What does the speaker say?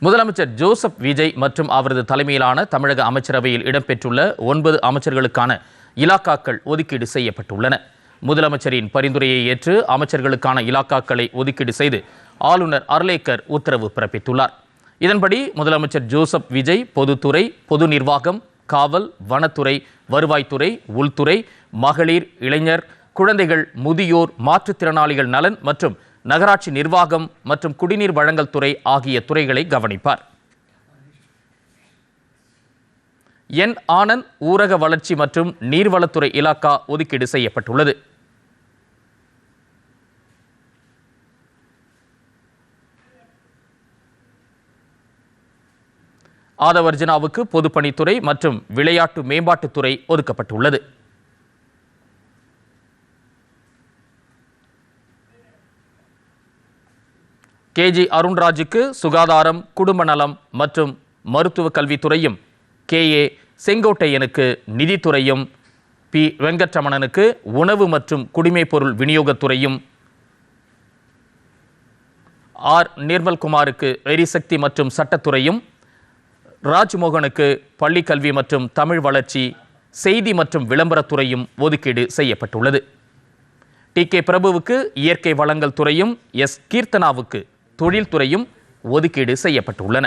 முதலமைச்சர் ஜோசப் விஜய் மற்றும் அவரது தலைமையிலான தமிழக அமைச்சரவையில் இடம்பெற்றுள்ள 9 அமைச்சர்களுக்கான இலாக்காக்கள் ஒதுக்கீடு செய்யப்பட்டுள்ளன. முதலமைச்சரின் பரிந்துரையை ஏற்று அமைச்சர்களுக்கான இலாக்காக்களை ஒதுக்கீடு செய்து ஆளுநர் அர்லேக்கர் உத்தரவு பிறப்பித்துள்ளார். இதன்படி முதலமைச்சர் ஜோசப் விஜய் பொதுத்துறை, பொது நிர்வாகம், காவல், வனத்துறை, வருவாய்த்துறை, உள்துறை, மகளிர், இளைஞர், குழந்தைகள், முதியோர், மாற்றுத்திறனாளிகள் நலன் மற்றும் நகராட்சி நிர்வாகம் மற்றும் குடிநீர் வழங்கல் துறை ஆகிய துறைகளை கவனிப்பார். என் ஆனந்த் ஊரக வளர்ச்சி மற்றும் நீர்வளத்துறை இலாக்கா ஒதுக்கீடு செய்யப்பட்டுள்ளது. ஆதவர்ஜனாவுக்கு பொதுப்பணித்துறை மற்றும் விளையாட்டு மேம்பாட்டுத்துறை ஒதுக்கப்பட்டுள்ளது. KG அருண்ராஜுக்கு சுகாதாரம், குடும்ப நலம் மற்றும் மருத்துவ கல்வித்துறையும், KA செங்கோட்டையனுக்கு நிதித்துறையும், P வெங்கட்ரமணனுக்கு உணவு மற்றும் குடிமைப்பொருள் விநியோகத்துறையும், R நிர்மல்குமாருக்கு எரிசக்தி மற்றும் சட்டத்துறையும், ராஜ்மோகனுக்கு பள்ளிக்கல்வி மற்றும் தமிழ் வளர்ச்சி, செய்தி மற்றும் விளம்பரத்துறையும் ஒதுக்கீடு செய்யப்பட்டுள்ளது. TK பிரபுவுக்கு இயற்கை வளங்கள் துறையும், S கீர்த்தனாவுக்கு தொழில்துறையும் ஒதுக்கீடு செய்யப்பட்டுள்ளன.